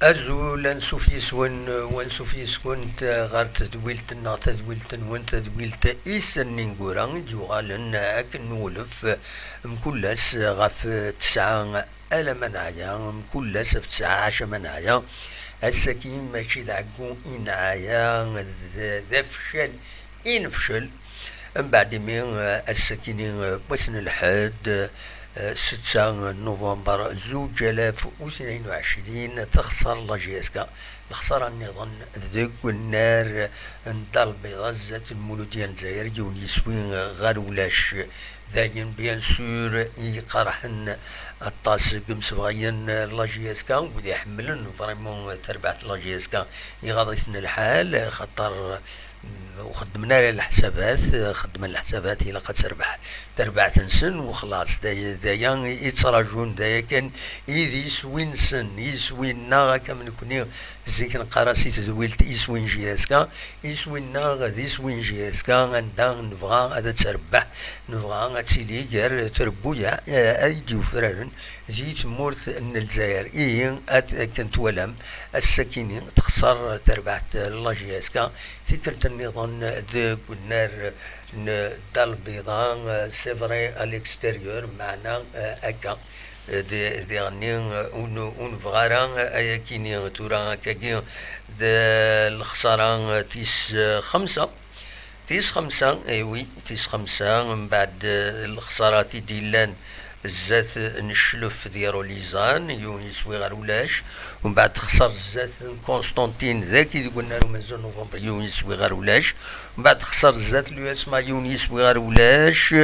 أزول أنسوف يسون وأنسوف يسون غار تدويلت وان تدويلت إيسن نينغوران جوغالن أكن نولف مكلس غف تسعة ألا منايا مكلس في 19 منايا السكين ماشي دعقو إنعايا ذا فشل إن فشل من بعد من السكين بسن الحد 6 نوفمبر 2022 تخسر لاجيسكا الخسارة النظام ذوك النار ندار البيضاء زات المولودية الجزائر جون يسوين غير ولاش داين بيان سور يقرحن الطاس قمس بغيان لاجيسكا وذي يحملن فريمون تربعت لاجيسكا يغاضيسن الحال خطر وخدمنا خدمنا الحسابات الى قد تربع تنسن وخلاص دايا يتراجون دايا كان يسوين سن يسوين ناغا كمن كوني زيك نقراسي تدويلت يسوين جياسكا يسوين ناغا يسوين جياسكا غندا نبغى هذا تربح نبغى تسيلي غير تربويا ايديو فرارن جيت مورت ان الجزائر كنت ولم السكينين تخسر تربعت لاجياسكا فكرة النظام ذوك والنار دار البيضاء سيفري الاكستيريور معنا اكا دي غني اون فغارا اياكيني تورا كاكي الخسارة تيس خمسة ايوي تيس خمسة من بعد الخسارات ديلان الزات نشلف ديالو ليزان يسوي غير ولاش ومن بعد خسر الزات كونستانتين ذاكي قلنا له مازال نوفمبر يسوي غير ولاش ومن بعد خسر الزات اليوسما يسوي غير ولاش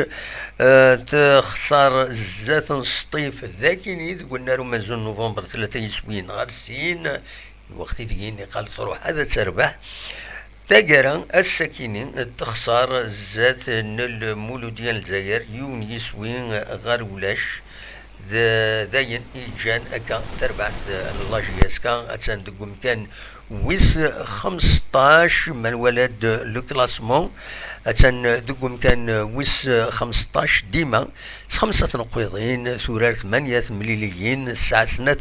تخسر الزات نسطيف ذاكي قلنا له مازال نوفمبر 3 يسوين غير سين وقت ديني قال تروح هذا تربح تاقرا السكينين تخسر الزات نل مولودية الجزائر يسوين غير ولاش داين إيجان أكا تربعت اللاجياسكا أتسان دقوم كان ويس 15 من ولد لكلاسمون أتسان دقوم كان ويس 15 ديما 5 نقيضين ثورار 8 مليليين الساعة سنة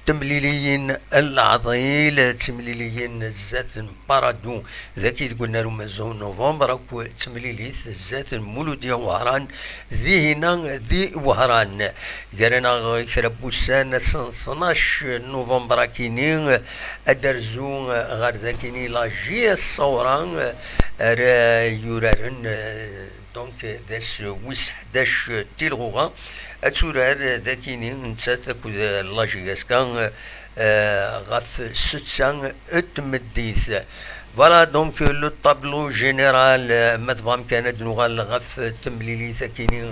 تمليليين العضيل تمليليين الزات بارادو ذاكي قلنا لهم مازون نوفمبر تمليليث الزات المولودية وهران ذي هنا ذي وهران قالنا كربوسان 12 نوفمبر كينين ادرزو غير ذاكيني لاجي الصوران يورارن دونك ذاس ويس 11 تيلغوغا أتورار ذاكيني نتسات لاجياسكا غاف 600 اتمديث فوالا دونك لو طابلو جينيرال مدفام كانت نغال غاف تمليلي ثاكيني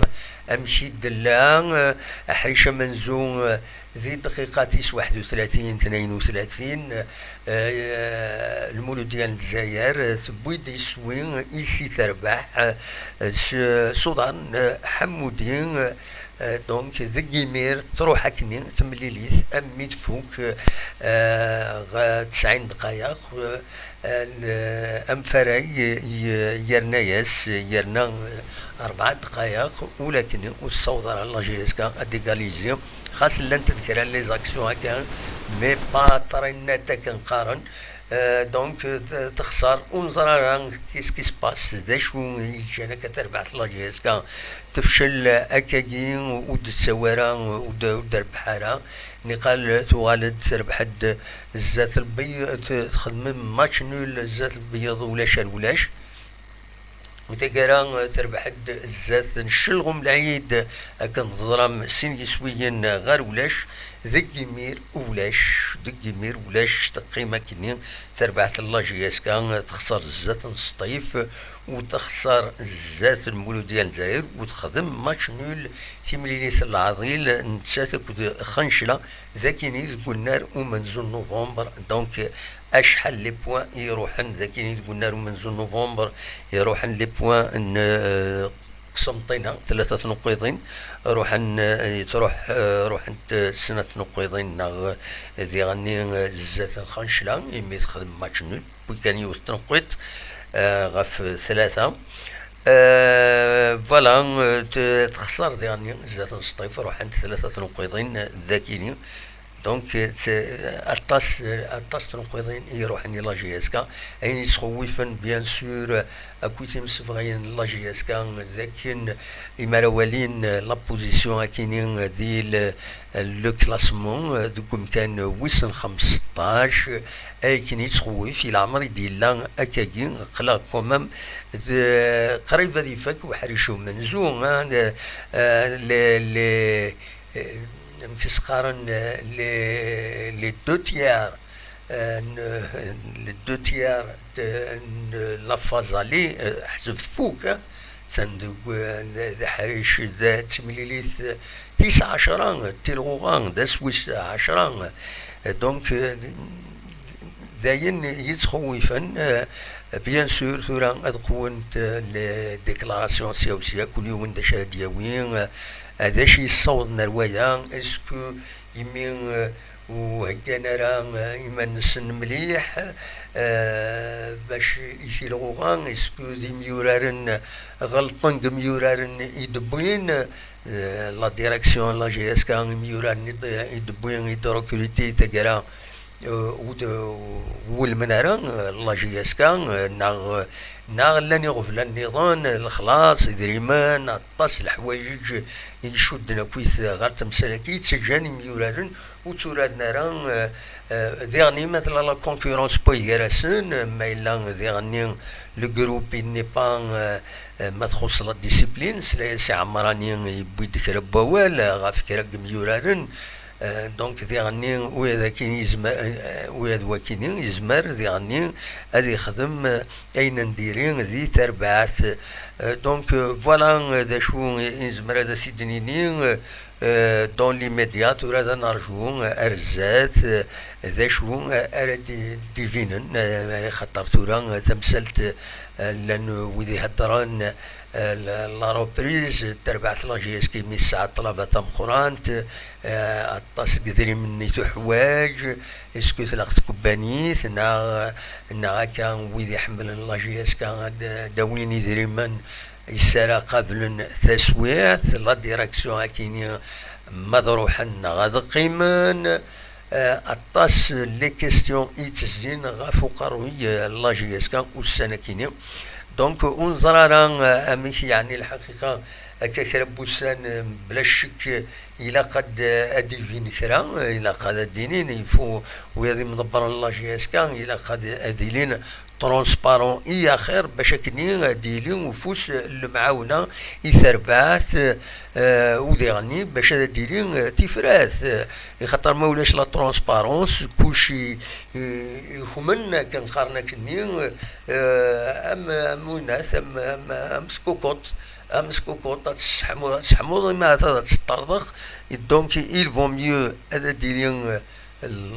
امشي دلا حريشه منزون ذي دقيقة 31 32 المولود ديال الجزائر تبويد يسوي إيسي تربح سودان حمودين دونك ذكيمير تروح هكني تمليليث أمي تفوك 90 دقائق أم فراي يرنايس يرنا 4 دقائق ولكن والصوت على لاجيسكا اديغاليزي خاص لن تذكر لي زاكسيون هكا مي با طريناتا كنقارن دونك تخسر ونزرا كيس كي سباس داشو يجينا كتربع لاجيسكا تفشل اكاكي ود السوارة ود البحارة نقال توالد تربح الزات البيض تخدم ماتش نول الزات البيض ولاش وتقرا تربح الزات نشلغم العيد كان ظلام سين يسويين غير ولاش ذكيمير ولاش تقيمة كنين تربعت اللاجياسكا تخسر الزات نسطيف وتخسر الزات المولودية الجزائر وتخدم ماتش نول تيمليليث العضيل نتساتك خنشلة ذاكيني النار ومنزل نوفمبر دونك اشحال لي بوان يروحن ذاكيني قلنا منزل نوفمبر يروحن لي بوان قسمطينة 3 نقيضين روحن سنة نقيضين ذي غني زات خنشلة يمي تخدم ماتش نول وكان يوث تنقيط غف 3 فوالا تخسر ذي غني زات نسطيف روحن 3 نقيضين ذاكيني دونك اطاس تنقضين يروحني لا جي اس كا اين يتخوفن بيان سور اكويتي مسفغين لا جي اس كا لكن يمراولين لا بوزيسيون اكينين دي لو كلاسمون دوكم كان ويسن 15 اي كين يتخوف الى عمر ديال اكاكين قلا كومام قريب هذه فك وحريشو منزو لي تسقارن لي دو تيار لي دو تيار لا فازالي حزف فوق صندوق ذا حريش ذا تمليليث 19 تلغوغان ذا سويس 10 دونك داين يتخوفن بيان سور ثورا أذكونت لديكلاراسيون سياسية كل يوم دشا دياوين هذا شي الصوت نروايا اسكو يمين وهكانا راه إما نسن مليح باش يسيلغوغان اسكو دي ميورارن غلطن دي ميورارن يدبوين لا ديريكسيون لا جي اس كا ميورارن يدبوين يدروكوليتي تقرا والمنارة لا جي اس كا ناغ لاني غفل النظام الخلاص دريمان الطاس الحوايج يشدنا كويث غير تمسالكي تسجاني ميورارن وتورادنا راه ديغني مثلا لا كونكورونس بويغراسن ما إلا ديغني لو جروب ني با ما تخص لا ديسيبلين سي عمراني يبوي كرا بوال غاف كرا ميورارن دونك ديغني وهذا كاين يزمر وهذا وكاين يزمر ديغني هذا يخدم اين نديرين ذي تربعات دونك فوالا ذا شو يزمر هذا سيدنيني دون لي ميديات وهذا نرجو ارزات ذا شو ارد ديفينن خاطر تورا تمثلت لان وذي هدران لا روبريز تربعت لا جي اس كي من الساعة طلبة تمخرانت الطاس كثير مني حوايج اسكو تلاقت كوبانيث نا كان ويدي حمل لا جي اس كان داوين يدري من يسارا قبل تسويات لا ديريكسيون اكيني مضروحا غاد قيمن الطاس لي كيستيون يتزين غافو قروي لا جي اس كان والسنة كيني دونك ونظر اميك يعني الحقيقه هكاك بوسان بلا شك الى قد اديفين كرا الى قد ادينين يفو ويدي مدبر الله جي اس كان الى قد اديلين ترونسبارون اي خير باش كني ديلين وفوس المعاونه يثربات وديغني باش ديلين تفراث خاطر ما ولاش لا ترونسبارونس كلشي يخمن كنقارنا كني ام وناس ام سكوكوت امسكوكوطا تسحمو ما تسترضخ دونك il vaut mieux هذا ديرين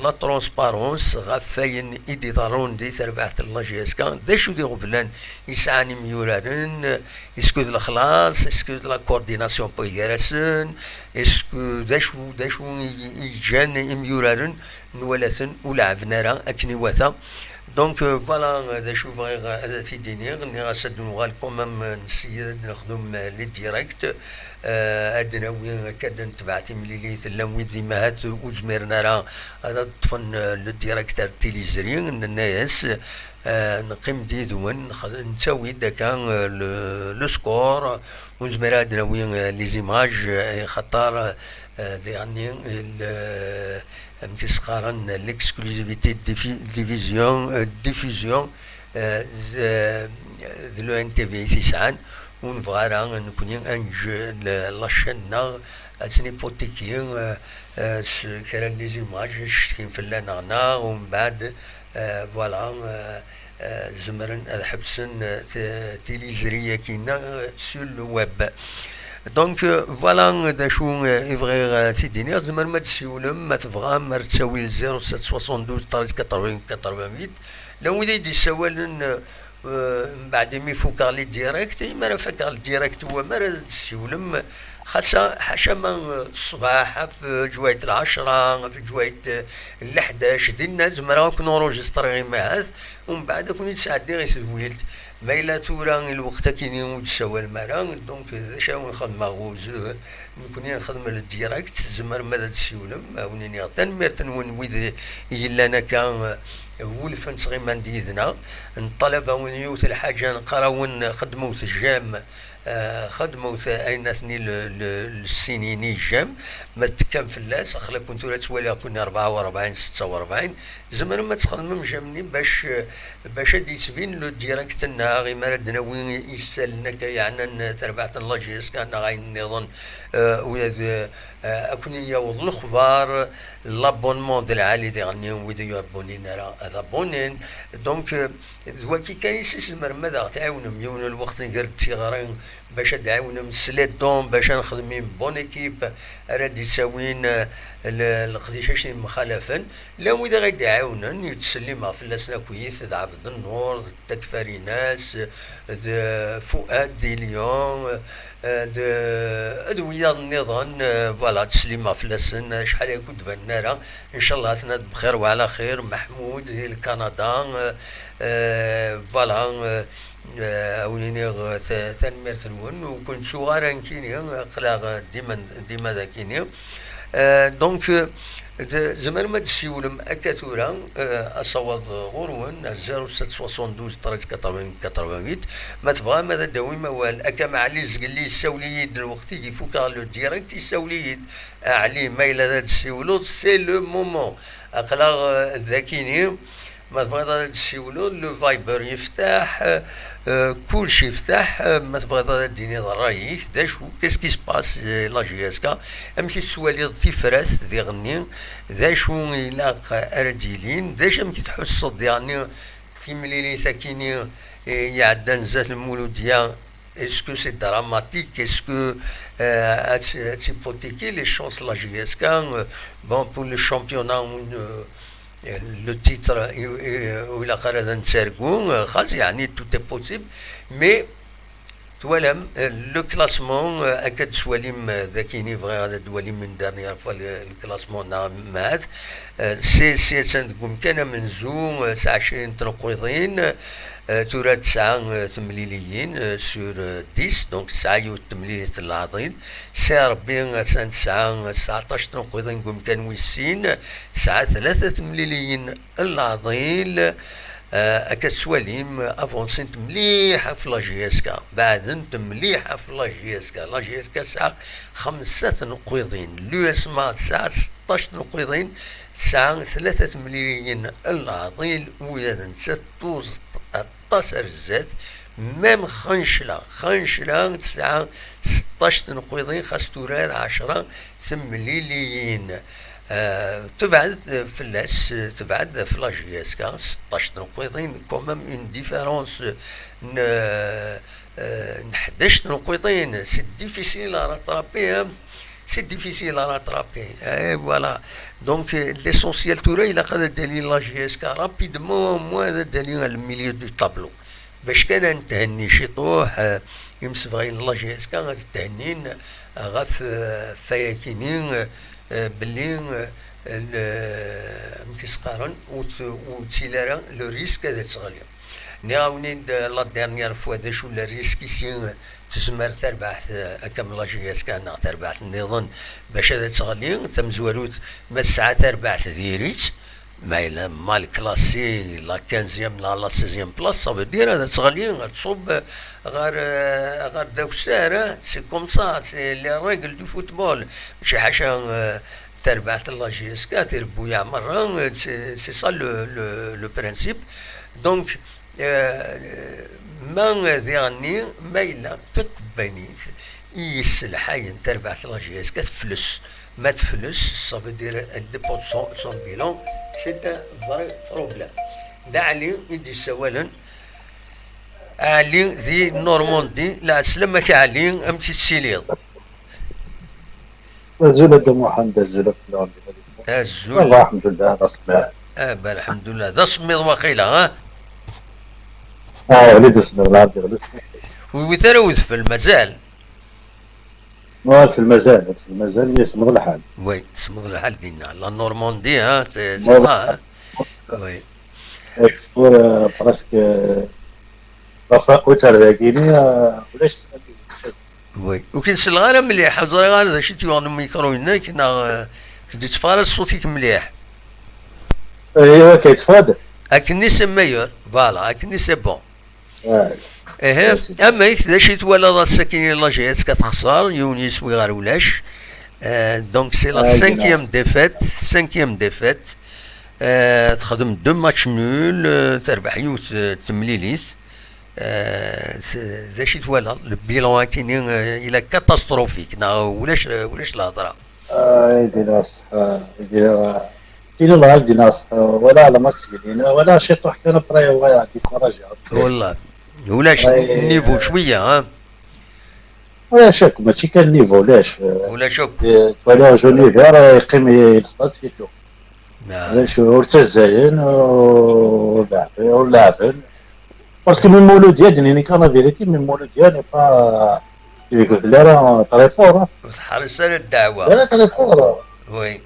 لا ترونسبارونس غفاين ايدي ضرون دي تربعت الله جي اس كان دا شو دي غفلان يسعني ميورارن اسكو الاخلاص اسكو لا كورديناسيون بويغراسن اسكو دا شو يجان ميورارن نولاتن ولعبنا راه اكني واثا دونك فوالا هذا شوف غير هذا تيديني غني غاسد نوغال كومام نسيي نخدم لي ديريكت عندنا وين كاد نتبعتي مليليت لوين ديماهات وزميرنا راه هذا طفن لو ديريكتور تيليزرين الناس نقيم ديدون نسوي داكا لو سكور وزمير عندنا وين لي زيماج خطر يعني متسقارن l'exclusivité diffusion de l'ONTV تسعان ونبغى راه نكوني انج لاشنا اتني بوتيكي كرا لي زيماج شتكين فلانا ومن بعد فوالا زمرن حبسن تيليزريه كينا سور لو ويب دونك فوالا دا شو يبغي تيديني زعما ما تسولم ما تبغى ما تساوي 0772 80 88 لو يدي يسولن من بعد ما يفوكا لي ديريكت ما راه فاكر الديريكت هو ما راه تسولم خاصة حاشا الصباح في جواية 10 في جواية 11 ديال الناس زعما راه كون اونجستري معاه ومن بعد كون يتساعدني غير تزويلت ما إلا تورا الوقت كاين يتساوى المرا دونك شاو نخدم غوز نكوني نخدم الديراكت زمر ماذا تسيولم ونيني تنميرت نون ويد يلانا كان ولفن صغيمان ديدنا الطلبة ونيوت الحاجة نقراون خدموا الجام خدموا ايناتني السنين الجام ما تكام في اللاس اخلا كنت ولا توالي كنا 44 46 زمان ما تخدم جامني باش هادي تبين لو ديراكت النهار غير مردنا وين يسالنا يعني تربعت الله جيس كان غاين نظن ويا اكون يوض الاخبار لابونمون ديال العالي ديالني ويدو يابونين على بونين دونك دلوقتي كاين يسيس المرمى تعاونهم يون الوقت نقرب تيغارين باش تعاونهم سليت دون باش نخدمين بون ايكيب راه يساوين القديشاش مخالفا لا ويدا غادي يعاونن يتسلم في لاسنا كويس د عبد النور تكفاري ناس فؤاد دي ليون ادويه النظام فوالا تسليمه في لاسن شحال يكون دبنا ان شاء الله تناد بخير وعلى خير محمود ديال كندا فوالا ونيني تنمير تنون وكنت صغار كيني قلا ديما ذاكيني دونك زمان ما تسيولم اكاتورا اصوات غرون 0772 88 ما تبغى ماذا داوي موال اكا مع لي زقلي السوليد الوقت يفوك لو ديريكت السوليد علي ما الى ذا تسيولو سي لو مومون اقلا ذاكيني ما تبغى تسيولو لو فايبر يفتح كل شيء يفتح ما تبغى ديني رايك داشو كيسكي سباس لا جي اس كا امشي السوالي تيفراث ديغني داشو يلاق ارديلين داش امشي تحس يعني في مليلي ساكيني يعدن زات المولوديه اسكو سي دراماتيك اسكو تيبوتيكي لي شونس لا جي اس كا بون بور لو شامبيونا le titre où il a carrément خلاص يعني tout est possible mais توالم لو كلاسمون اكاد سواليم ذاكيني فغي هذا دواليم من دارنيير فوا الكلاسمون مات سي تنقوم كان منزو 29 تنقويضين تورا 9 تمليليين سور 10 دونك 9 تمليلية العظيم سي ربي 9 19 تنقويضين نقوم كان ويسين 9 3 تمليليين العظيم اكسواليم افونسنت مليحه في لا جي اس كا بعد مليحه في لا جي اس كا لا جي اس كا ساعه 5 نقيضين لو اس ما ساعه 16 نقيضين ساعه 3 مليون العظيم ويا 16 الزاد ميم خنشله ساعه 16 نقيضين خاص تورار 10 مليون تبعد في اللاس تبعد في لا جي اس كا 16 نقيضين كومام اون ديفيرونس 11 نقيضين سي ديفيسيل راترابي سي ديفيسيل راترابي فوالا دونك ليسونسيال تورا الى قدر دليل لا جي اس كا رابيدمون موان دليل الميليو دو طابلو باش كان نتهني شي طوح يمسفغين لا جي اس كا غتهنين غاف فاياكينين باللي متسقارن وتسيلارا لو ريسك هذا تغلي نعاوني لا ديرنيير فوا داشو لا ريسك سين تزمر تربح كم لا جي اس كان تربح النظام باش هذا تغلي ثم زواروت ما الساعه تربح ديريت ما مال كلاسي لا 15 لا 16 بلاص صافي دير هذا تغلي تصوب غير داك الساعه سي كوم سا سي لي ريغل دو فوتبول شي حاجه تربعت لا جي اس كا تربو يعمر سي سا لو برانسيب دونك ما ذيغني ما الا تكبانيت يسلحاين تربعت لا جي اس كا تفلس ما تفلس صافي دير ديبون سون بيلون سي ان فري بروبليم دا علي يدي سوالا علي ذي نورماندي لا سلمك علي امشي تسيليض الزول محمد الزول الزول والله الحمد لله ذا سميض الحمد لله ذا سميض وقيله ها وليد سميض العبد غلس ويتروث في المزال في المزال يسمغ الحال وي سمغ الحال دينا لا نورماندي ها سي صا وي براسك رفاق وتر ذاكيني ولاش وي وكي نسلغ انا مليح حضر غير ذا شي تيوغ الميكرو هناك كنا كنت تفارس صوتيك مليح ايوا كيتفادى. اكني سي ميور فوالا اكني سي بون آه. ايه اما ذا شي توالى ذا الساكنين لاجيس كتخسر يونيس وي غير ولاش دونك سي لا سانكيام ديفيت سانكيام ديفيت تخدم دو ماتش نول تربح يوت تمليليت ذا شي توالى البيلون كاين الى كاتاستروفيك ولاش الهضره يدي ناس يدي الله يدي ناس ولا على مكسبين ولا شي طرح كان براي ولا ديكوراجي والله ولاش النيفو شويه ها ولا شك ماشي كان نيفو لاش ولا شوف ولا جوني فير يقيم يصطاد فيتو علاش ورتا زاين ولاعبين باسكو من مولود ديالي كان فيريتي من مولود ديالي با يقول لا راه طري فور تحرس على الدعوه لا طري فور وي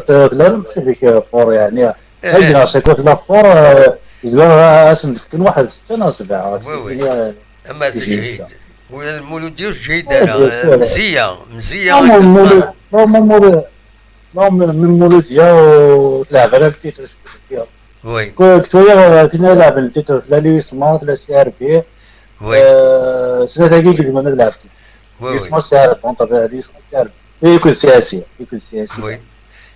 لا نمشي فيك فور يعني هاي ناس كنت لا فور يقول اسم كان واحد 6 7 وي اما جيد والمولود ديالو جيد انا مزيه من مولود ديالو تلعب على التيتر فيها وي كنت ويا كنا نلعب التيتر لا لي سمارت لا سي ار بي وي 3 دقائق اللي ما نلعب وي اسمه سي ار بي طبيعي لي سي ار بي يكون سياسي وي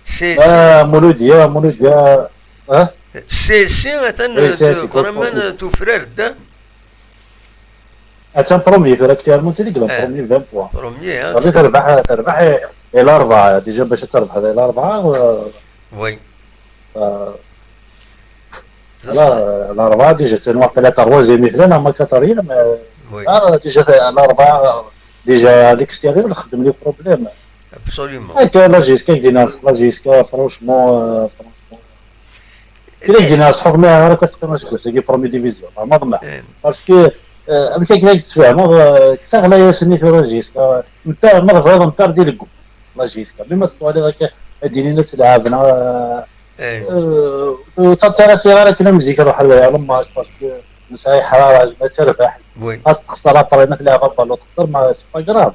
سي مولود ديال سي مثلا فريمون تو فرير دا اتم برومي في اكتيرمون سيدي قبل برومي 20 بوان بروميي غادي تربح الى 4 ديجا باش تربح الى 4 وي لا الأربعة ديجا تنوقع لا تروازي مثلا هما كاترين ديجا الأربعة ديجا ليكستيريور نخدم لي بروبليم ابسوليومون هاكا لاجيسكا لاجيسكا فرونشمون كاين دينا صحاب ما راه كتقيم سي برومي ديفيزيون ما ضمع باسكو انا كيف تفهم كثر لا ياسني في لاجيسكا نتا مرة نتا ديال الكو لاجيسكا بما تطوالي راك ديني نفس لعابنا وتصدر صغيرة كنا مزيكا روح لما باسكو نساي حرارة ما تربح خاص تخسر طرينا في لعبة بالو تخسر ما سي با كراف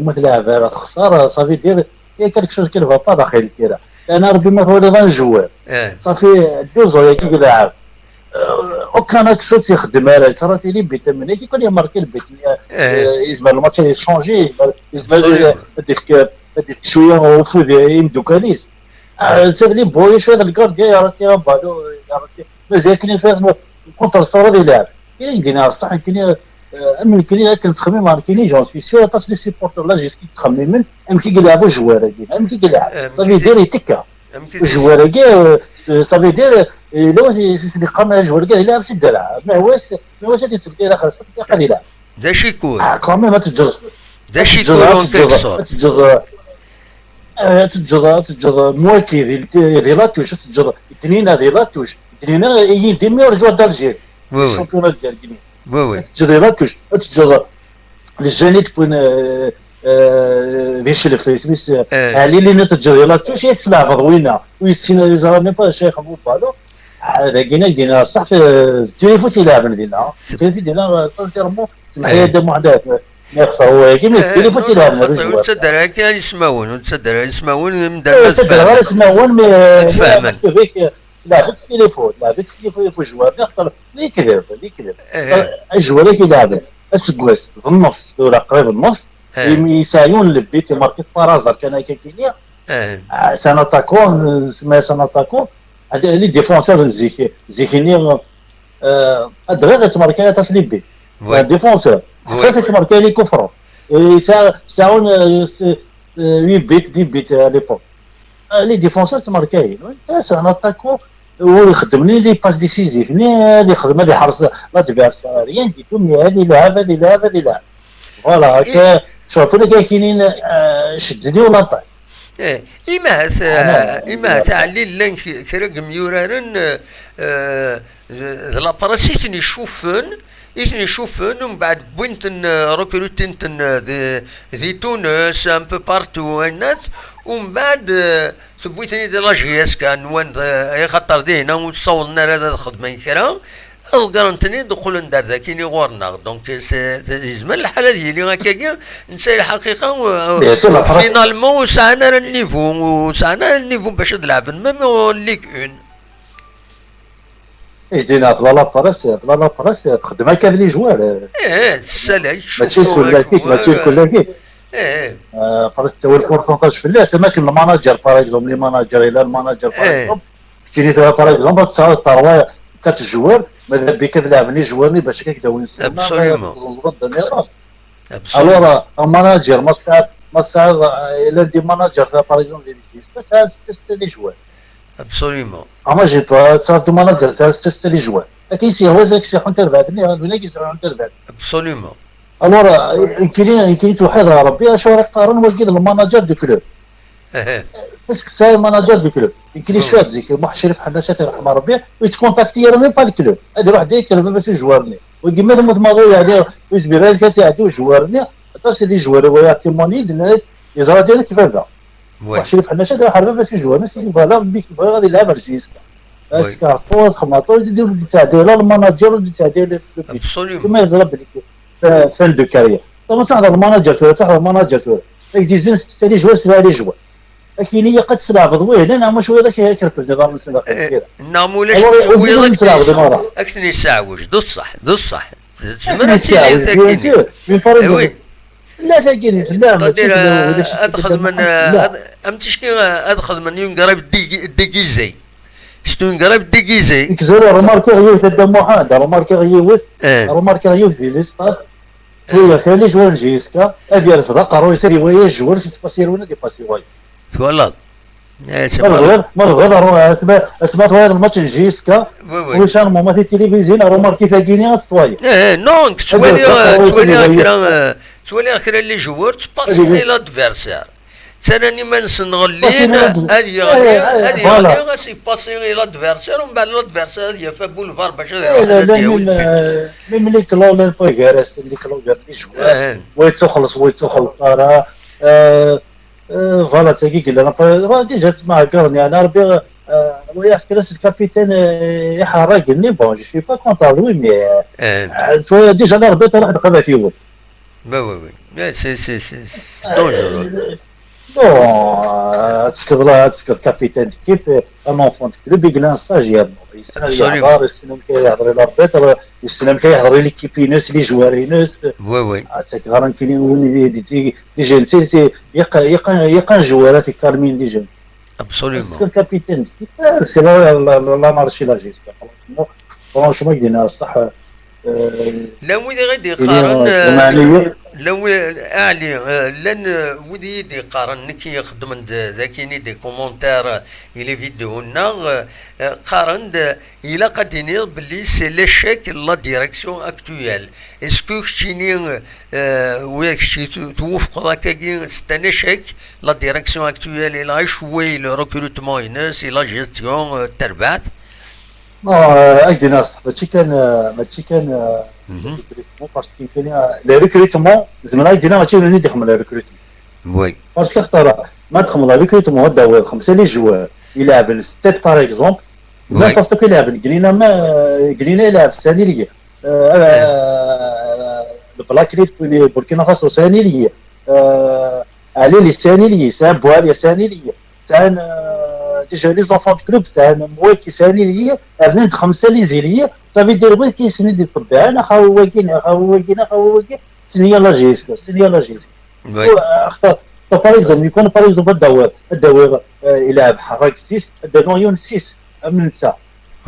مثل لعبة تخسر صافي دير كالك شوز كيلفا با داخل كيرا انا ربما هو اللي غنجوار صافي دوزو كي لاعب وكان هاك الشوط يخدم على صراتي لي بيت من كيكون ماركي البيت يزعما الماتش يشونجي يزعما هذيك شويه وفود يمدو كاليس سيرلي بوي شويه الكارديا يا راسي بالو يا راسي مازال كاين فيها كونتر الصوره ديال اللاعب كاين دينا صح كاين امن كاين كنتخمم ما كاين جون سوي سيور باس لي سيبورتور لا جيسكي تخمم امكي كيلعبوا جوار كاين امكي كيلعب صافي دير يتكا جوار كاع صافي دير لو سيدي قام جوار كاع يلعب سي دلع ما هواش تتبقى لا خاصك تبقى يلعب دا شي كور كامي ما تتجوز دا شي كور اون كيك سورت تتجوز موالكي ريلاتوش تتجوز اثنين ريلاتوش اثنين يديمي ورجعوا دالجير الشامبيونات ديال كينيا وي تتجوز ريلاتوش تتجوز الجاني تكون فيش الفريس علي اللي تتجوز ريلاتوش يتسلع ضوينه ويتسينا لي مي با شيخ ابو بالو هذا كاين صح في التليفون تيلعب ديالنا التليفون ديالنا سانسيرمون سمح لي هذا محدث يخسر هو كيما التليفون تيلعب تصدر كان يسمعون من دابا دابا يسمعون تفهمن لعبت التليفون في جوار يخسر لي كذب الجوار كيلعب اسكواس في النص ولا قريب النص يسايون لبيت ماركت فرازا كان كاينيا ساناتاكون سما ساناتاكون هذا لي ديفونسور زيكيني ادغير تماركا تسليبي ديفونسور حتى تماركا لي كفر يساون 8 بيت 10 بيت ليبوك لي ديفونسور تماركاين ساناتاكون هو يخدم لي باس ديسيزيف اللي يخدم لي حرس لا تبيع ريان ديكم هذه لاعب فوالا هكا شوفوا كاينين شدني ولا طاح إما تعلي لين كرق ميورارن لا براسيت يشوفن ومن بعد بوينتن ركروتينتن ذي تونس ان بو بارتو الناس ومن بعد ثبوتني دي لاجياس كان وين خاطر دينا وصولنا هذا الخدمه كرا القرنتني دخل ندار ذاكيني غورنا دونك يزمن الحالة ديالي هكاكيا نسى الحقيقة فينالمون وسعنا النيفو باش نلعب ميم ليك اون. يجينا طلع لا فرس تخدم هكا لي جوار. السلاي ماشي كل كيف. فرس هو البورسونتاج فلاش ما كاين الماناجر باغ اكزومبل لي ماناجر الى الماناجر باغ اكزومبل كاين باغ اكزومبل تصاوب تروا كات الجوار ماذا بك تلعبني جوارني باش كيبداو نسمع ابسوليومون الوغ الماناجر ما صعب الا دي ماناجر باغ اكزومبل بس تستلي جوار ابسوليومون اما جيت صار دي ماناجر تستلي جوار لكن سي هو ذاك الشيء حتى بعد هنا كيسمعوا حتى بعد ابسوليومون الوغ كاين توحد ربي اش راه قارن وكيد الماناجر دو كلوب باسكو ساي ماناجر دو كلوب يمكن شويه زيك واحد الشريف حناشات يرحم ربي ويتكونتاكتي راه ميم با الكلوب هذا واحد يكلم باش يجوارني وكيما لما تماغي يعني ويجبر لك تاعو جوارني حتى سي دي جوار هو يعطيموني للناس يزرا ديالك كيفاش واحد الشريف حناشات يرحم باش يجوارني سي فوالا بيك غادي يلعب رجيسكا اسكا فوز خماطو يديروا تاع ديال الماناجر تاع ديال كما يزرا بليك فان دو كارير طبعا صح الماناجر صح الماناجر يديزين ستالي جوار سبع لي جوار لكن هي قد تلعب ضويه لان مش ويا ذاك هيك نظام السنه نعم ولاش ويا ذاك اكثني الساعوج دو الصح زمرتي لي تاكيني وي لا تاكيني لا ادخل من امتشكي ادخل من يوم قريب ديكيزي شتو قريب ديكيزي كزور روماركي غيو تدا محمد روماركي غيو في ليستاد وي خلي جوار جيسكا ابي رفض قرو يسري ويا جوار سيباسيرونا دي باسي واي فوالا مرغب اسمع طوال الماتش جيسكا واش انا ماما في التلفزيون روماركي فاكيني الصواي نون تولي اخرى لي جوار تباسيني لادفيرسير ثاني ما نسنغلين هذه غادي سي باسيني لادفيرسير ومن بعد لادفيرسير يا بولفار باش ملي كلون البوغارس اللي كلون لي جوار ويتخلص راه فوالا تاكي قلنا غادي جات مع كورني انا ربي ويا كلاس الكابيتان يحرقني بون جو سي با كونتر لوي مي ديجا انا ربيت راح نقبع فيه وي سي دونجورو بون تذكر الكابيتان كيف ان اونفون كلوب يقلان ستاجير يستلم كيهضر الى ربيت يستلم كيهضر ليكيبينوس لي جوارينوس وي غارنتيني دي جين يقان جوارات كارمين دي جين ابسوليومون الكابيتان سي لا مارشي لا جيسكا فرونشمون يدينا صح لا ويدي غادي يقارن لو اعلي لان ودي يدي قارن كي يخدم ذاكيني دي كومونتير الى فيديونا قارن الى قاديني بلي سي ليشيك لا ديريكسيون اكتويال اسكو شتيني وياك شي توفق هكاكي سي ان اشيك لا ديريكسيون اكتويال الى شوي لو ريكروتمون ينس الى جيستيون التربات اجينا ماشي كان باسكو كاين لي ريكروتمون زعما جينا ماشي اللي يدخل لي ريكروتمون وي باسكو اختار ما دخل لي ريكروتمون هذا هو خمسه لي جوار يلعب ستيت باغ اكزومبل ما خاصك يلعب قلينا يلعب الثاني ليا البلاكريت بوركينا فاسو ثاني ليا علي لي ثاني ليا سان بواليا ثاني ليا سان ديجا لي زونفون كلوب تاعنا موالكي ثاني ليا هذا خمسه لي زيليه صافي دير غير كيسند يطبع انا خاوكين سنيه لا جيسكا اختار فاريزون يكون فاريزون الدوار يلعب حراك 6 الدنيون 6 من نساء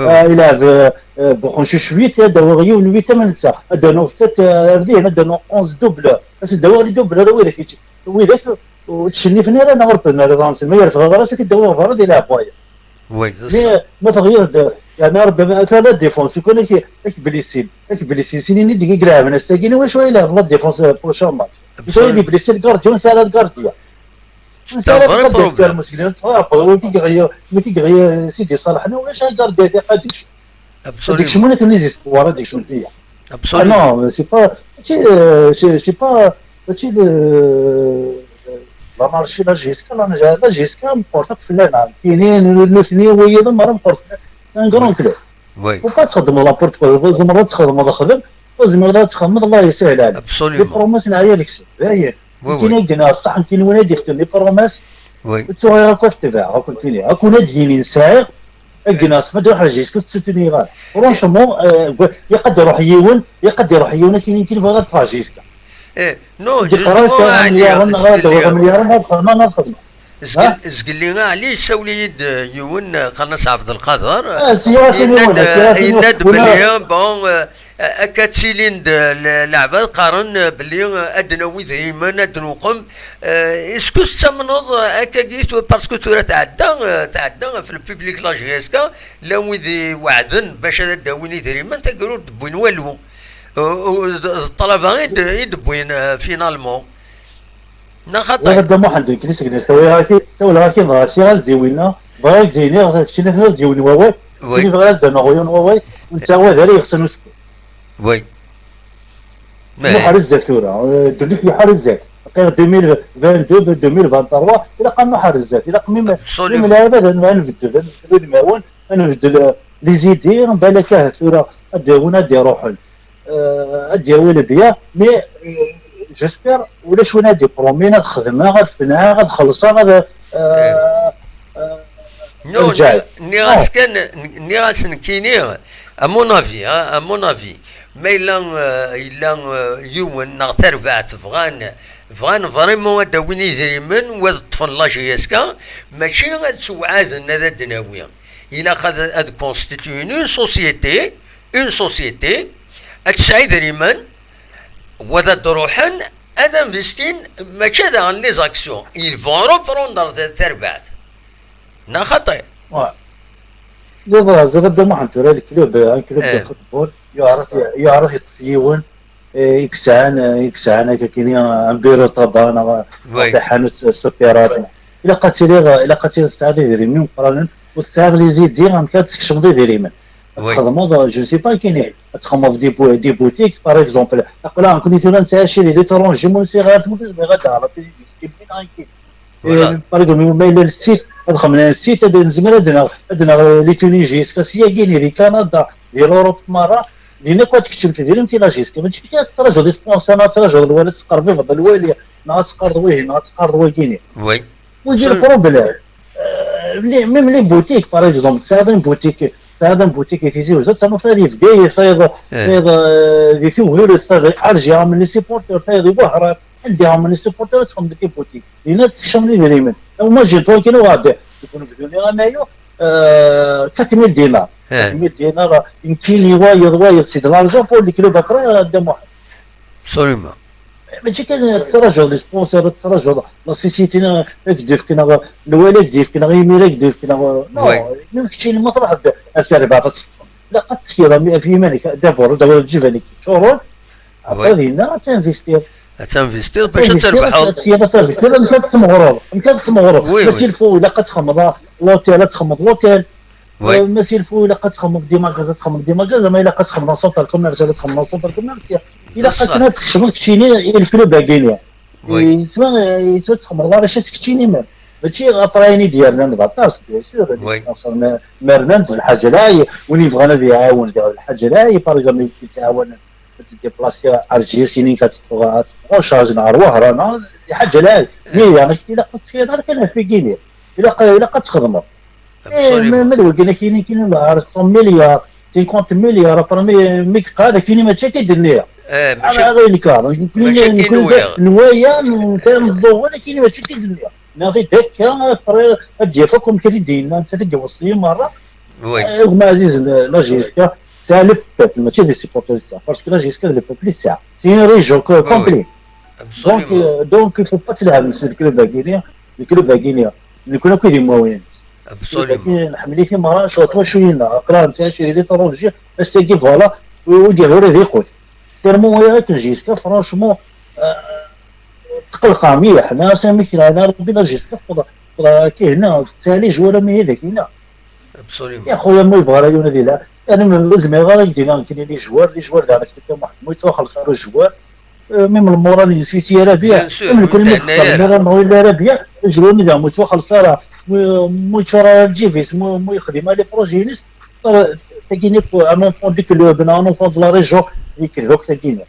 يلعب بخونشي شويت الدوار يون 8 من نساء الدنيون 7 رديه الدنيون 11 دوبل بس الدوار دوبل راه ويلك وتشني فينا انا غرفنا راسي ما يرفع راسك الدوار فرض يلعب بايا وي ما تغير يعني ربما ثلاث ديفونس يكون بليسين سنين دقيقه يلعب انا ساكن واش يلعب لا ديفونس بروشون ماتش يسوي لي بليسين كارديون سالا كارديا سالا كارديا المشكله ما كيغير سيدي صالحنا واش كارديا دي قاديش ابسوليوم شنو اللي كنيزيس ورا ديك شنو هي ابسوليوم نو سي با لا مارشي لا جيسكا لا جيسكا مبورطات في اللعب كاينين الاثنين ويا مرة مبورطات ان كرون كلوب وي وبقى تخدم لابورت زوج مرات تخدم تخدم زوج مرات تخدم الله يسهل عليك. لي ابسوليومون بروماس نعيا لك هي وي كاين وي يدينا الصح كاين ولاد يختم لي بروماس وي تو راك تبع فهمتيني اكون تجيني نسايق الجناس ما تروح لجيس كنت تسوتني غير فرونشمون يقدر يروح يون يقدر يروح يون كاين بغا تراجيسكا ايه نو جوستومون جوستومون مليار مليار ما نخدم زقلي علاش سوليد يون قناص عبد القادر سياسي يناد بلي بون اكاتسيلين لعبه قارن بلي ادنوي ديما ادنوقم اسكو تمنوض اكاكيت باسكو تورا تعدى في البوبليك لا جيسكا لا ويدي وعدن باش داويني ديما تقولوا دبوين والو الطلبه يدبوين فينالمون نخطا هذا ما حد يمكن يسكن سوي راكي راسي غازيوينا بغا يجيني هادشي اللي غازيوني واواي اللي بغا زعما غيون واواي وانت هو داري يخصني وي بحال الزاتورة دريك بحال الزات غير 2022 2023 الى قام بحال الزات الى قميم لا ابدا غنبدل المعاون غنبدل لي زيدي بالك ثورة اداونا دي روحل ادير بيا مي جيسبر ولا شويه هادي برومينا خدمها غتفنها غتخلصها نو ني غاسن كيني امون افي ما الا يوم نغتر بعت فغان فريمون داويني زريمن وطفن لا جيسكا ماشي غتسوعاد هذا الدناويه الا قد كونستيتيو اون سوسيتي اتسعيد ريمان وذا دروحن هذا انفستين ماشي هذا لي زاكسيون il vont reprendre تربعت نا خطا دابا زاد ما حنتورا الكلوب الفوتبول يعرف يطيون يكسعان كاينين امبيرو طبانا حانوت السكرات الا قاتلي استعدي ديري من قرانا والساغ لي زيد دير ما كاتكشف ديري من تخدموا جو سي با كاين تخدموا في دي بوتيك باغ اكزومبل اقلا كنت نتا شي لي ترونجي من صغار غادا على باغ اكزومبل ما الى السيت دخلنا السيت نزمر عندنا لي تونيجي سكاسيه كاين لي كندا ديال اوروب مره لينا كنت كتشوف ديال انت لاجيس كما تشوف تراجع دي سبونسر تراجع الوالد تقرب في الوالي ناس تقرض ويه كاينين وي ويجي البروبليم ميم لي بوتيك باغ اكزومبل سادن بوتيك يفيزي وزاد سانو فاري فداي فايض دي فيو صار ارجع من لي سيبورتور فايض بحر عندها من لي سيبورتور تخدم ديك بوتيك لينا تشمل لي ريمن وما جيت كاين غادي يكونوا بدون انايا 300 دينار 300 دينار يمكن لي وايض سيد لارجون فوق الكيلو بكره قدام واحد سوليما ماشي كان تراجع لي سبونسر تراجع لا سوسيتي دير كنا الوالد دير كنا غير ميراك دير كنا نو ماشي المطرح الشارع لا قد تسير في مالك دابا تجيب لك شهور هذه تنفيستير باش تربحوا تمغرب ماشي الفو الا قد تخمض لوتيل تخمض لوتيل ماشي الفو الا قد تخمض ديماكاز زعما الا قد تخمض صوت الكوميرسيال تخمض صوت الكوميرسيال الا قد تشغل كتشيني الكلوب باكينيا يسمى تخمض راه شي سكتيني ماشي غطريني ديالنا نبطاس بيان سور مرنان الحاجه لاي ولي بغانا يعاون الحاجه لاي باغ يتعاون ديبلاسي ارجي سينين كتبغى شارج نهار وهرانا حاجه لاي يعني الا قد في دار كان في كينيا الا قد تخدموا ما الوكيله كاين 100 مليار 50 مليار برمي ميك هذا كاين ما تشكي ليا ماشي غير الكار ماشي نوايا نتاع الضوء ولا كاين ما تشكي ليا ناضي داك فري ادي فكم كريدين انت تجوصي مره وي ما عزيز لاجيسكا سالب ماشي دي سيبورتور باسكو لاجيسكا لو بوبلي ساعه سي ريجون كومبلي دونك يفو با تلعب نفس الكلوب باكينيا اللي كنا كاينين موين ابسوليومون نحملي في مرة شوطوا شويه قرا نتا شي لي طرونجي استيكي فوالا وديروا لي ريكوت تيرمون ويا تجيسكا فرانشمون تقلق مليح حنا سامي انا ربي لا جيسكا كي هنا تالي جواله مي هذاك هنا ابسوليومون يا خويا ما يبغى رايونا ديالها انا من لازم غير يدينا كاين لي جوار دابا كتب واحد مويتو خلص راه جوار ميم المورا اللي سويتي ربيع من كل ما ولا ربيع جروني دا مويتو خلص راه مويتو راه تجي فيس مو يخدم لي بروجي تاكيني ان اونفون ديك لو بنا ان اونفون دو لا ريجون ديك الوقت تاكيني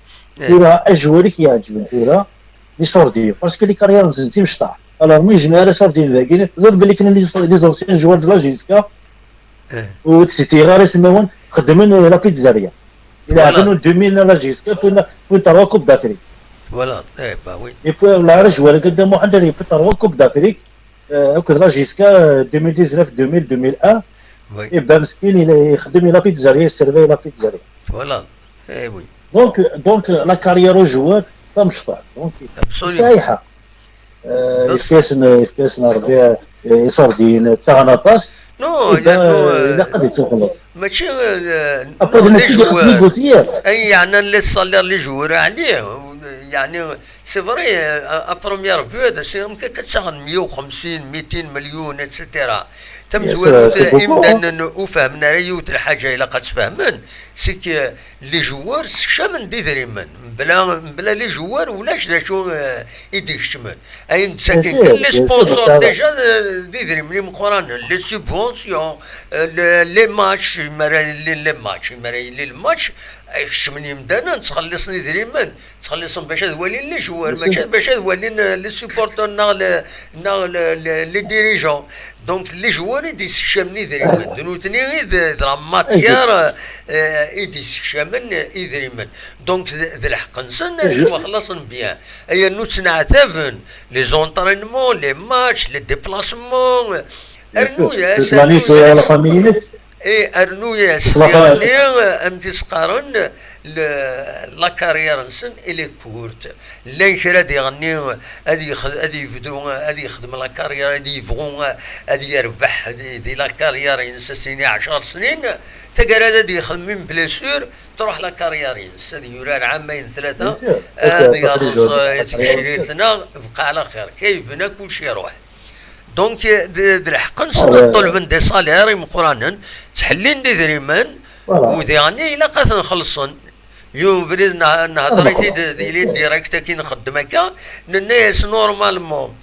كورة اجوالي كيعجبني كورة لي سوردي باسكو لي كارير نزلتي مش طاح الوغ مي جماعه سوردي باقيين غير بلي كاين لي زونسيان جوار دو لا جيسكا و سيتي غير يسموهم خدمين لا بيتزاريا يلعبون 2000 لا جيسكا فين تروا كوب دافريك فوالا اي با وي يبقى لا رجوال قدامو عندنا يبقى تروا كوب دافريك وكذا جيسكا 2019 2001 يبقى مسكين يخدم لا بيتزاريا يسيرفي لا بيتزاريا فوالا اي وي دونك لا كارير جوار تا مش طاح دونك سايحه يفكاسنا ربي يصردين تاعنا باس نو لا قد يتخلص ماشي لي جوار اي يعني لي صالير لي جوار عليه يعني سي فري ا بروميير بيود سي كتشغل 150 200 مليون اتسيتيرا تم زوار امدان وفهمنا ريوت الحاجه الا قد تفهمن سي لي جوار شامن ديدريمن بلا لي جوار ولاش شو يديك الشمال اي نتساكن لي سبونسور ديجا ديدريم لي مقران لي سوبونسيون لي ماتش لي ماتش شمن يمدانا تخلصني دريمن تخلصهم باش تولي لي جوار ماشي باش تولي لي سوبورتور لي ديريجون دونك لي جوار يدي الشامن دريمن دنوتني غير لا ماتيير يدي الشامن يدريمن دونك ذا الحق نسن خلصن بيان اي نوت نعتافن لي زونطرينمون لي ماتش لي ديبلاسمون ارنويا ارنويا سيرني امتي سقارن لا كارير نسن الي كورت لا كرا يغني هادي يبدو هادي يخدم لا كارير هادي يبغو هادي يربح دي لا كارير ينسى 10 سنين تقرا هادي يخدم من بلاسور تروح لا كارير ينسى يوران عامين ثلاثه هادي يرز يتشري سنه بقى على خير كيبنا كلشي يروح دونك الحق نطلب من دي صالير مقرانا تحلين دي دريمان ودي يعني الا قات نخلصن يوم بريد نهضر ديالي ديريكت كي نخدم هكا الناس نورمالمون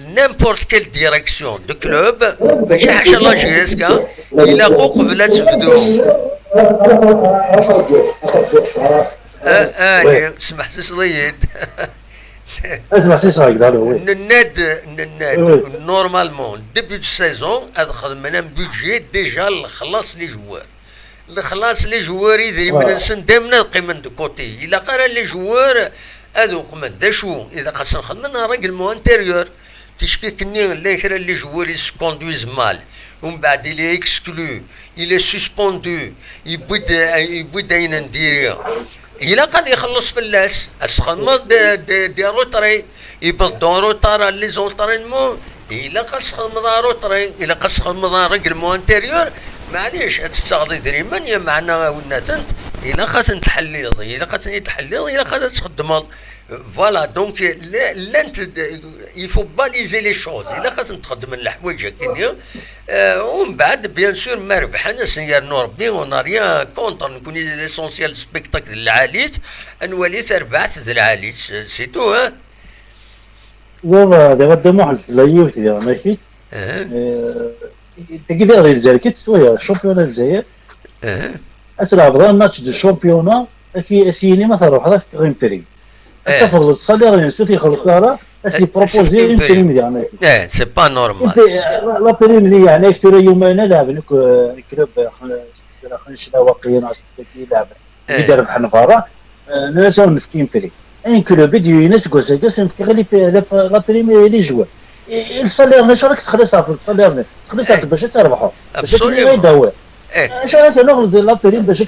نيمبورت كيل ديريكسيون دو كلوب ماشي حاجه لا جيسكا يلاقوا قبل تفدو سمح سيد اسمع سي صايق دالو الناد نورمالمون ديبي دو سيزون ادخل من بودجي ديجا خلاص لي جوار الخلاص لي جوار يدري من السن دائما قيمه دو كوتي الا قرا لي جوار هذو قمن داشو اذا خاص نخدم راجل مو انتيريور تشكيكني لا يخرا لي جوار يسكوندويز مال ومن بعد الي اكسكلو الي سسبوندو يبدا نديريا إلا قد يخلص في اللاس أسخن دي روتري يبدون روتارا لي زونطرينمون إلا قسخن مضى روتري إلا قسخن مضى رجل مو انتيريور معليش تستغضي دريمان يا معنا وناتنت إلا قد تحليض إلا قد يتحليض إلا قد تخدم فوالا دونك لا انت يفو باليزي لي شوز الا قد تخدم الحوايج هكايا ومن بعد بيان سور ما ربح انا سيرنو ربي اون ريان كونتر نكون ليسونسيال سبيكتاكل العاليت نولي تربعت ذا العاليت سي تو ها دابا دموع الجزائر كذا ماشي تقدر غير الجزائر كي تسوي الشامبيون الجزائر اسرع بغا ماتش دو الشامبيون اسيني ما تروح هذاك غير فريق تفرض الصالير ينسوي يخلص لها اسي بروبوزي اون بريم يعني سي با نورمال لا بريم اللي يعني اشتري يومين لاعب كلوب خنشنا واقيا ناس يلعب يدير بحال فارا ناس مسكين فريق ان كلوب يدي ناس كوساكاس غير لا بريم لي جوا الصالير ناش راك تخلصها في الصالير تخلصها باش تربحوا باش يداوي اش راك ناخذ لا بريم باش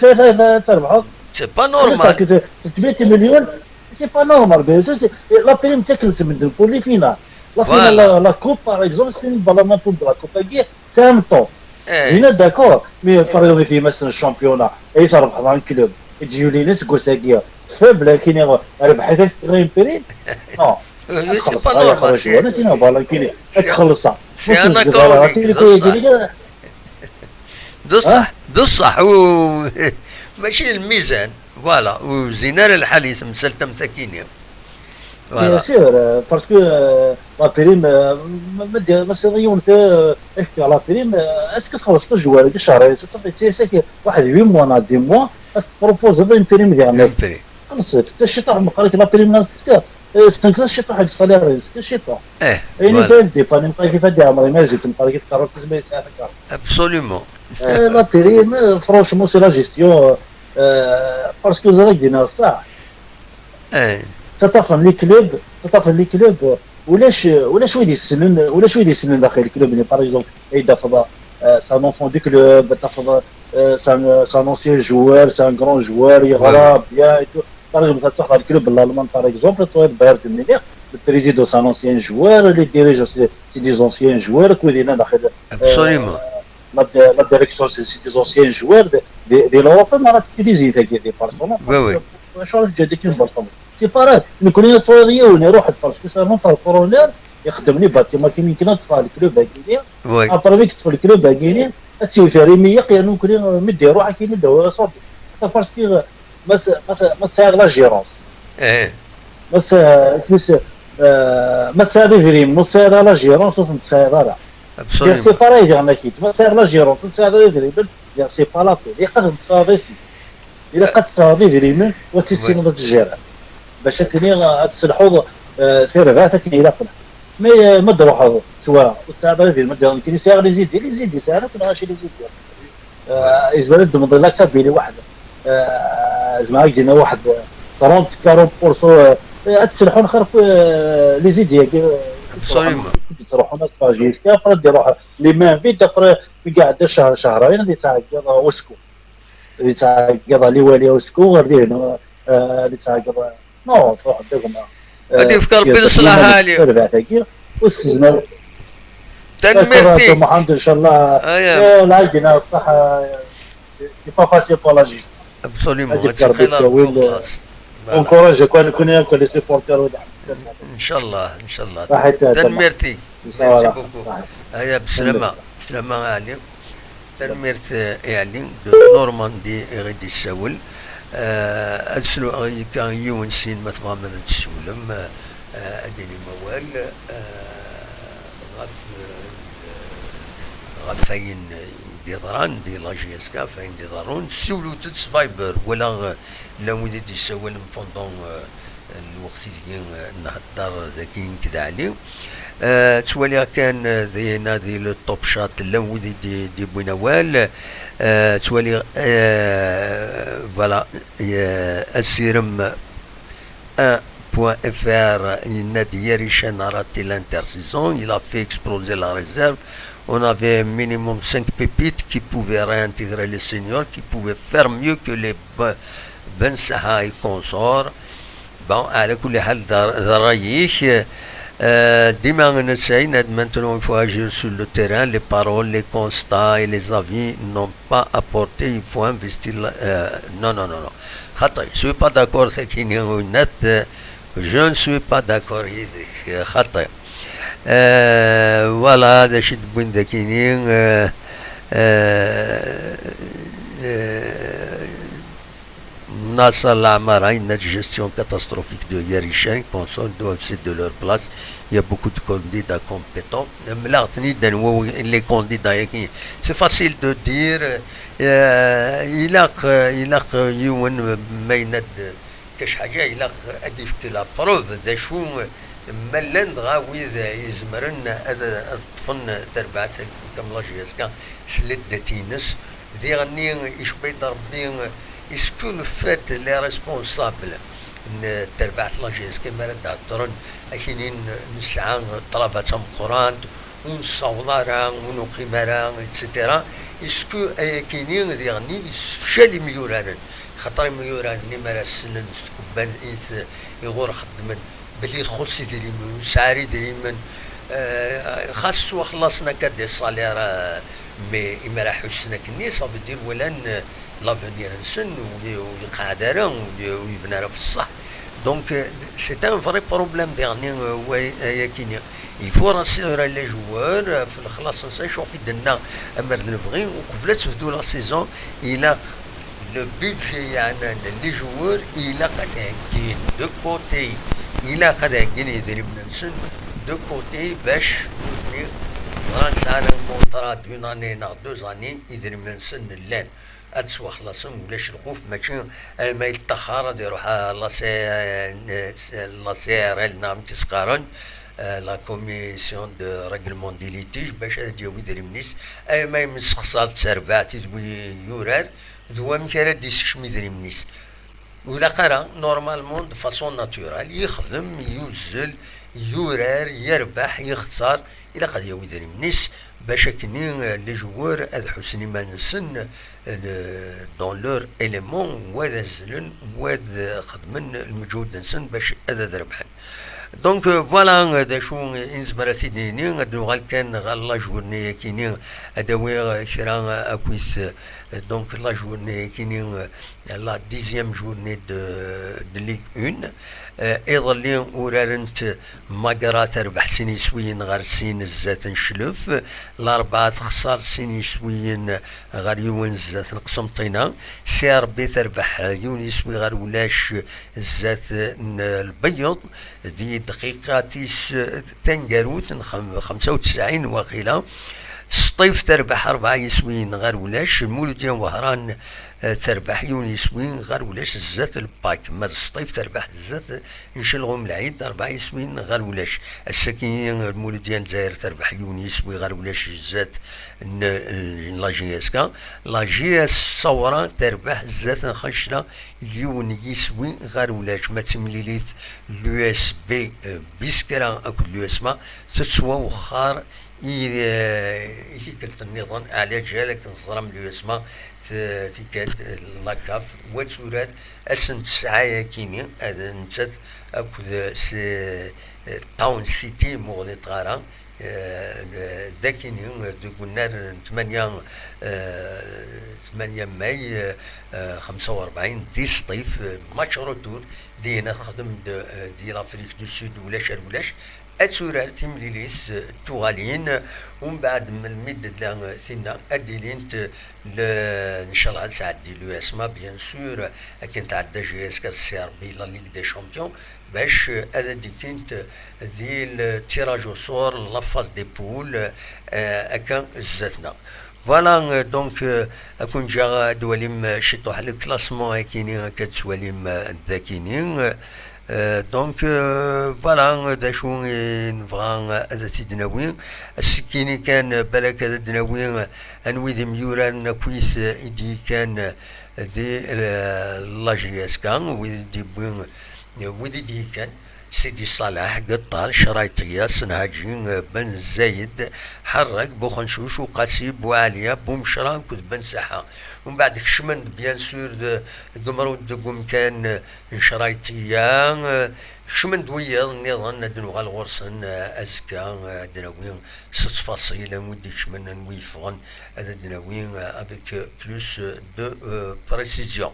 تربحوا سي با نورمال 300 مليون سي با نورمال بيان لا بريم تاكلت من pour les finales la finale la coupe par exemple c'est une balle de la coupe qui c'est un temps هنا داكور مي فريق في مثلا الشامبيونا اي تربح مع الكلوب يجيو لي ناس كوساكيه فبلا كاين ربحت غير بريم نو سي با نورمال سي بالا كاين تخلصها سي انا كوري بصح ماشي الميزان فوالا وزينار الحالي مسلتم ثكينيا Bien Voilà. sûr, parce que la prime, مثلا يوم احكي على prime, اسكو تخلص الجوال هذا شهرين صافي واحد 8 موا نا 10 موا بروبوز هذا البريم ديالنا Une paix. خلص حتى الشيء طاح قال لك لا بريم ناس استنكر الشيء طاح الصالير الشيء طاح يعني Voilà. فهمتي فاني نبقى كيف هادي عمري ما زلت نبقى كيف قررت ما يساعدك Absolument. لا بريم فرونشمون سي لا جيستيون باسكو زراك دينا صح Eh, تتفهم لي كلوب ولاش وين يسنن داخل الكلوب يعني باغ اكزومبل اذا فضا سان اونفون دي كلوب تفضل سان اونسيان جوار سان غران جوار يغرى بيان باغ اكزومبل تاخذ الكلوب الالمان باغ اكزومبل تويد بايرن ميونخ البريزيدو سان اونسيان جوار لي ديريجون سي دي زونسيان جوار كويدينا داخل absolument. لا ديريكسيون سي دي زونسيان جوار دي لوروب ما راه تيليزي تاع دي بارسونال Oui, oui. واش راه جا ديك البارسونال سيبارات نكون صغيرون يروح باسكو سيرمون تاع الكورونير يخدمني باتيما كي يمكن تطفى الكلوب باكينين Oui. ابرا تطفى الكلوب باكينين تسوي فريميه قيانو كلين مدي روحك كي ندو صوب باسكو ما تساعد لا جيرونس Eh, ما تساعد فريم ما تساعد لا جيرونس تساعد لا سي absolument. باراي ديالنا كي ما تساعد لا جيرونس تساعد فريم سي با لا بي يقدر تصافي الا قد تصافي فريم وتسيستم الجيران باش تني تسلحوا سيرفات تني لا قلنا ما تروحوا سواء استاذ في المدينه كي يسير لي زيد يسير كنا شي لي زيد اجباري دمض لك بيلي واحد زعما يجينا واحد 30 تسلحوا نخرف لي زيد ديالك Absolument. تروحوا ناس باجي كافر ديروح لي مان فيت اخر قاعد شهرين اللي تاع وسكو اللي تاع لي والي وسكو غير اللي تاع نو تروح دغنا هادي في قلبي نصلحها لي. تنمرتي. محمد ان شاء الله العالجنا الصحه سي با فاسيل بور لا جيست Absolument. هادشي قيل ربي وخلاص. انكوراج كون ياكل لي سيبورتر ان شاء الله ان شاء الله. تنمرتي. ميرسي بوكو. هيا بسلامة بسلامة علي. تنمرت يعني نورماندي غادي يساول. أسلو كان يون سين ما تبغى من تسولم أديني موال غفاين ديضران دي لاجيسكا فاين ديضرون سولو تسفايبر ولا لو ودي تسول بوندون الوقت اللي نهضر ذاكين كذا عليه تولي كان ذي نادي التوب شات لو ودي دي بوينوال تولي فوالا السيرم 1.fr Nadia Richen a raté l'intersaison, il a fait exploser la réserve. On avait minimum 5 pépites qui pouvaient réintégrer les seniors, qui pouvaient faire mieux que les Ben Saha et consorts. Bon, à كل حال ذرايح maintenant il faut agir sur le terrain, les paroles, les constats et les avis n'ont pas apporté, il faut investir non. Je ne suis pas d'accord avec net, je ne suis pas d'accord avec voilà, des choses de Nasser Lamara, une gestion catastrophique de Yerichen, console doivent céder de leur place. Il y a beaucoup de candidats compétents. Les candidats, c'est facile de dire. Il a يون ما يند كاش حاجة إلا أدي شفت لا بروف ذا شو ملان غاوي ذا يزمرن هذا الطفن تربعت كم لاجيسكا سلد تينس ذي غني يشبي ضربني اسكو لو فات لي ريسبونسابل تربعت لاجيسكا ما رد عطرن أكينين نسعى طلبتهم قران ونصورها ونقيمها اتسيتيرا اسكو كاينين يعني فشل ميوران خاطر ميوران اللي ما السنن كبان يغور خدمن باللي تخلصي ديري من سعري ديري من خاصو خلصنا كدي الصالير مي ما راح حسنا كني صافي دير ولان لافونير نسن ويقعدنا ويبنى في الصح دونك سي ان فري بروبليم ديرني كاينين il faut rassurer les joueurs في الخلاص نشوف يدنا امر نبغي وقبل تبدو لا سيزون الى لو بيدجي يعني لي جوور الى قاعدين دو كوتي إلا قد أجيني يدري بنسن دو كوتي باش فرنسا عن كونترا دون اني نا دوز اني يدري بنسن اللان أتسوى خلاصهم ولاش الخوف ماشي ما يتأخر يروح لا سي ار ال نعم تسقارن لا كوميسيون دو ريغلمون دي ليتيج باش ديو يدري منيس ما يمسخصات تسربعتي دوي يورار دوا مكارا ديسكش ميدري منيس ولا قرا نورمالمون دو فاسون ناتورال يخدم يوزل يورار يربح يخسر الى قد يدري منيس باش كني لي جوار هاد حسني ما نسن دون لور اليمون وهذا الزلن وهذا خدمن المجهود نسن باش هذا ربحن دونك فوالا دا شو انزمر سيديني غدو كان لا جورني كيني اداوي كرا اكويس دونك لا جورني كيني لا ديزيام جورني دو ليغ 1 ايضا ورارنت ماقرا تربح سيني سوين غير سين الزات نشلف الاربعه خسار سيني سوين غير يون الزات نقسمطينا سي ربي تربح يوني سوي غير ولاش الزات البيض دي دقيقة تنقروت 95 وقيلة سطيف تربح 4 يسوين غير ولاش المولوديان وهران تربح يسوين غير ولاش الزات الباك ما السطيف تربح الزات نشلغهم العيد 4 يسوين غير ولاش السكين المولوديان الجزائر تربح يسوي غير ولاش الزات لا جي اس كا لا جي اس صورة تربح الزات خشرة يون يسوي غير ولاش ما تمليليت اليو اس بي بيسكرا اكو اليو اس ما تسوى وخار كلت النظام على جالك نظرم اليو اس ما تيكاد لاكاف وتورات اسن تسعة كيني هذا نتات اكو تاون سيتي مغلي طغارا داكيني قلنا 8 ماي 45 دي سطيف ماتش روتور دينا خدم دي لافريك دو سود ولاش اتسورار تمليليس توغالين ومن بعد من المدة ثنا اديلينت ان شاء الله تعدي لو اسما بيان سور كان تعدى جي اس كا سي ار بي لا ليغ دي شامبيون باش هذا دي كنت ذي التيراج وصور لافاز دي بول اكا زاتنا فوالا دونك اكون جا دواليم شطوح الكلاسمون هكيني كتسواليم ذاكينين دونك فوالا دا شو نبغى هذا تيدناوي السكيني كان بالك هذا دناوي انويدي ميوران كويس ايدي كان دي لا جي اس كان ويدي دي كان سيدي صالح قطال شرايطية سنهاجين بن زايد حرك بوخنشوش وقاسي بوعالية بومشران كود بن ساحة ومن بعد كشمن بيان سور قمرود دقوم كان شرايطية شمن دوية النظام ندنو غال غرسن أزكا دناوين 6 فاصيل ودي كشمن نويفغن هذا دناوين افيك بلوس دو بريسيزيون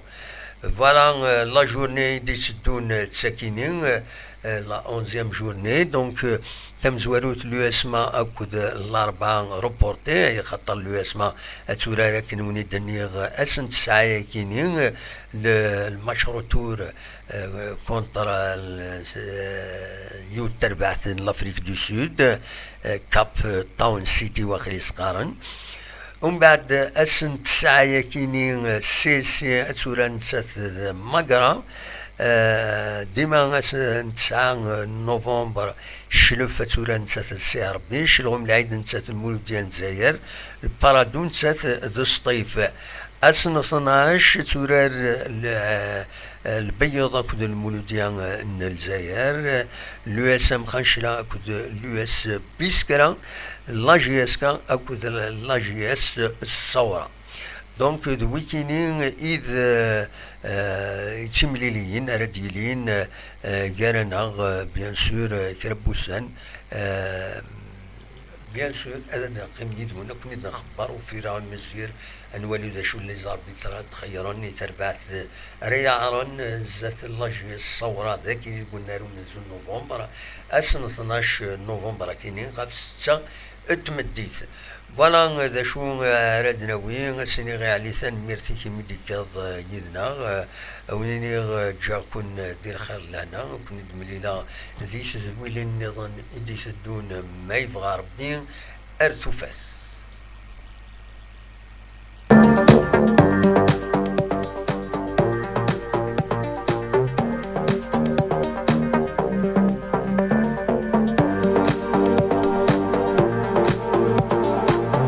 فوالا لا جورني دي تسدون تساكينين لا 11e journée donc تم زواروت اليو اس ما اكد الاربعه روبورتي خاطر اليو اس ما تورا كنوني دنيغ اسن تسعه كينين الماتش روتور كونتر يو تربعت لافريك دو سود كاب تاون سيتي واخلي سقارن ومن بعد اسن تسعه كينين سي تورا نتسات ماغرا ديما 9 نوفمبر شلف تورا نتسات السي ار بي شلغم العيد نتسات المولود ديال الجزائر البارادو نتسات ذو الصيف اسن 12 تورا البيضة كود المولود ديال الجزائر اليو اس ام خنشلا كود اليو اس بيسكرا لا جي اس كا كود لا جي اس الصورة دونك دو ويكينين إذ تمليليين رديلين جارنا بيان سور كربوسان بيان سور هذا نقيم يدونا كنت نخبر وفي راون مزير انوالي دا شو اللي زار بيترا تخيروني تربعت رياعرن زات اللاجي الصورة ذاك اللي قلنا رو نزول نوفمبر اسن 12 نوفمبر كاينين غاف 6 اتمديت فوالا ذا شو ردنا وين سني علي ثان ميرتي كي ديكاض يدنا ويني جا كون دير خير لنا كون دملينا ذيس زويلين نظن ديس الدون ما يبغى ربي ارتفاث